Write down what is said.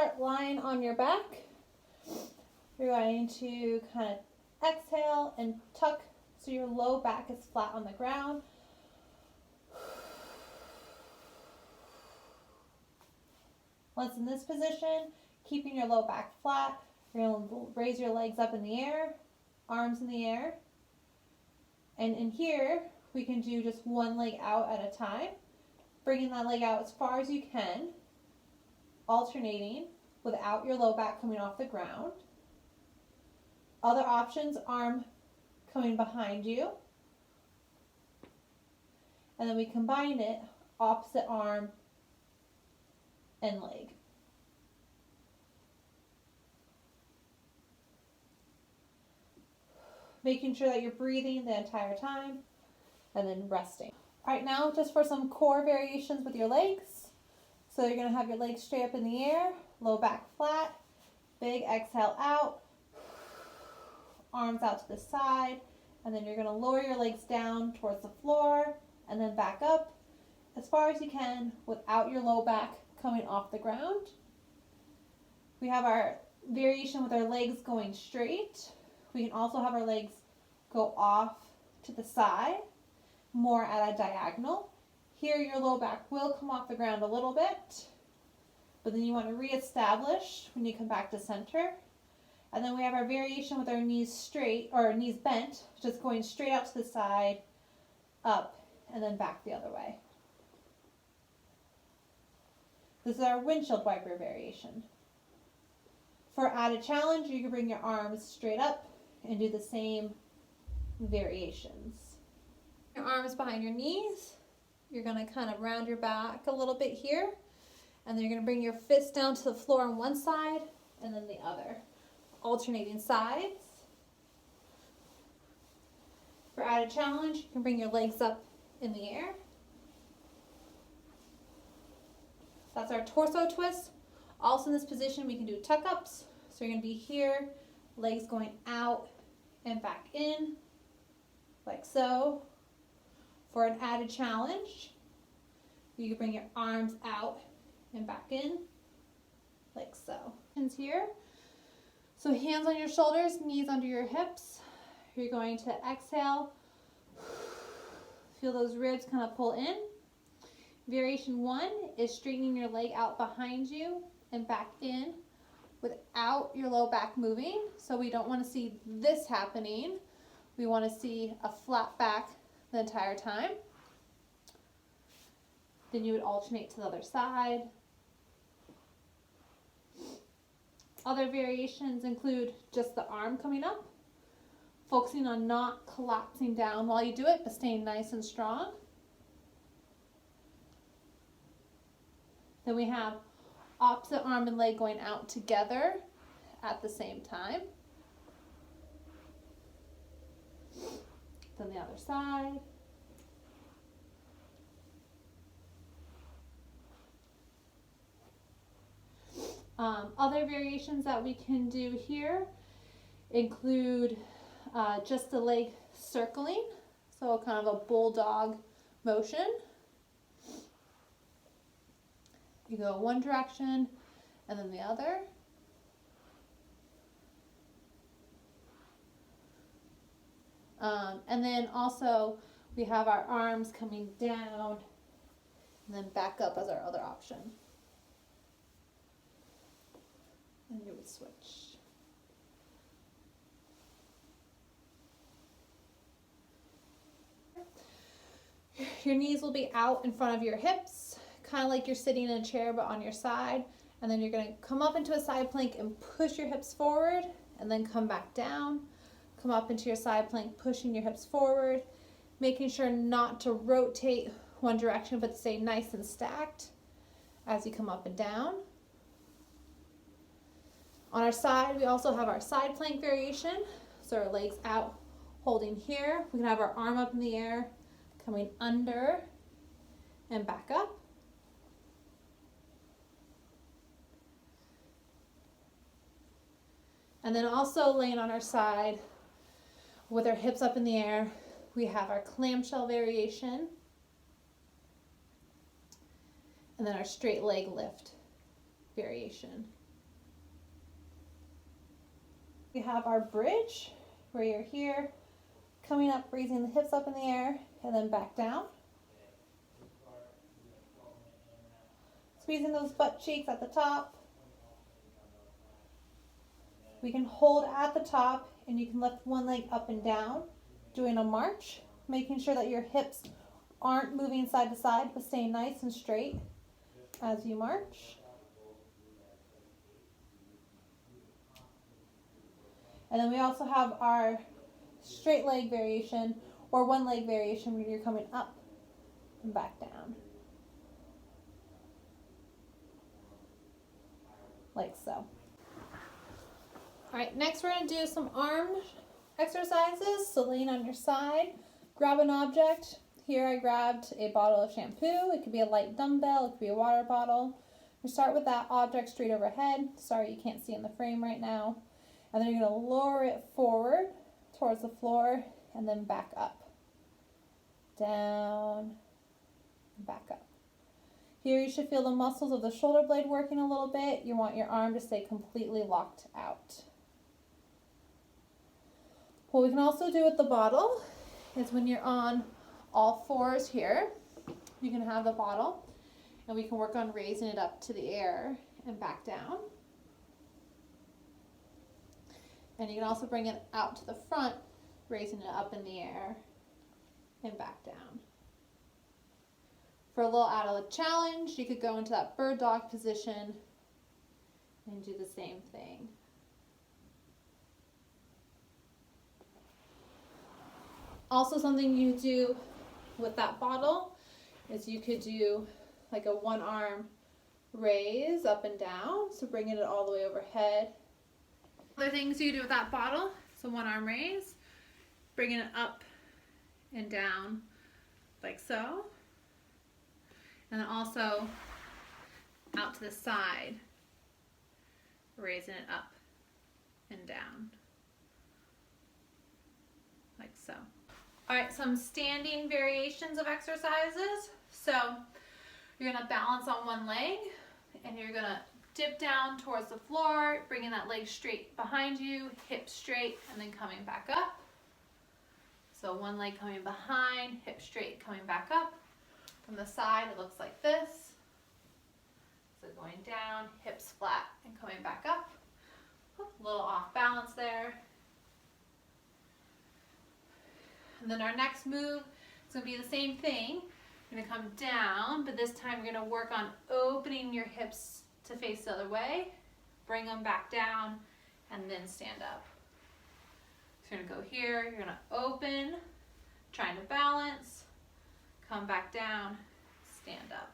start lying on your back. You're going to kind of exhale and tuck so your low back is flat on the ground. Once in this position, keeping your low back flat, you're going to raise your legs up in the air, arms in the air. And in here, we can do just one leg out at a time, bringing that leg out as far as you can, alternating without your low back coming off the ground. Other options, arm coming behind you. And then we combine it, opposite arm and leg. Making sure that you're breathing the entire time and then resting. All right, now just for some core variations with your legs. So you're going to have your legs straight up in the air, low back flat, big exhale out, arms out to the side, and then you're going to lower your legs down towards the floor and then back up as far as you can without your low back coming off the ground. We have our variation with our legs going straight. We can also have our legs go off to the side, more at a diagonal. Here your low back will come off the ground a little bit, but then you want to reestablish when you come back to center. And then we have our variation with our knees straight, or knees bent, just going straight out to the side, up, and then back the other way. This is our windshield wiper variation. For added challenge, you can bring your arms straight up and do the same variations. Your arms behind your knees. You're going to kind of round your back a little bit here, and then you're going to bring your fists down to the floor on one side and then the other, alternating sides. For added challenge, you can bring your legs up in the air. That's our torso twist. Also in this position, we can do tuck-ups. So you're going to be here, legs going out and back in, like so. For an added challenge, you can bring your arms out and back in, like so. Hands here. So hands on your shoulders, knees under your hips. You're going to exhale. Feel those ribs kind of pull in. Variation 1 is straightening your leg out behind you and back in without your low back moving. So we don't want to see this happening. We want to see a flat back the entire time. Then you would alternate to the other side. Other variations include just the arm coming up, focusing on not collapsing down while you do it, but staying nice and strong. Then we have opposite arm and leg going out together at the same time. Then the other side. Other variations that we can do here include just the leg circling, so kind of a bulldog motion. You go one direction and then the other. And then also we have our arms coming down and then back up as our other option. And you would switch. Your knees will be out in front of your hips, kind of like you're sitting in a chair but on your side. And then you're going to come up into a side plank and push your hips forward and then come back down. Come up into your side plank, pushing your hips forward, making sure not to rotate one direction but to stay nice and stacked as you come up and down. On our side, we also have our side plank variation. So our legs out, holding here. We can have our arm up in the air, coming under and back up. And then also laying on our side with our hips up in the air, we have our clamshell variation. And then our straight leg lift variation. we have our bridge, where you're here, coming up, raising the hips up in the air, and then back down. Squeezing those butt cheeks at the top. We can hold at the top, and you can lift one leg up and down, doing a march, making sure that your hips aren't moving side to side, but staying nice and straight as you march. And then we also have our straight leg variation, or one leg variation, where you're coming up and back down. Like so. All right, next we're going to do some arm exercises. So laying on your side, grab an object. Here I grabbed a bottle of shampoo. It could be a light dumbbell, it could be a water bottle. We start with that object straight overhead. Sorry, you can't see in the frame right now. And then you're going to lower it forward towards the floor and then back up. Down, back up. Here you should feel the muscles of the shoulder blade working a little bit. You want your arm to stay completely locked out. What we can also do with the bottle is when you're on all fours here, you can have the bottle and we can work on raising it up to the air and back down. And you can also bring it out to the front, raising it up in the air and back down. For a little added challenge, you could go into that bird dog position and do the same thing. Also, something you do with that bottle is you could do like a one arm raise up and down, so bringing it all the way overhead. Other things you do with that bottle, so one arm raise, bringing it up and down like so, and then also out to the side, raising it up and down like so. All right, some standing variations of exercises. So you're gonna balance on one leg and you're gonna dip down towards the floor, bringing that leg straight behind you, hips straight, and then coming back up. So one leg coming behind, hip straight, coming back up. From the side, it looks like this. So going down, hips flat, and coming back up. A little off balance there. And then our next move is going to be the same thing. You're going to come down, but this time you're going to work on opening your hips to face the other way. Bring them back down, and then stand up. So you're going to go here, you're going to open, trying to balance, come back down, stand up.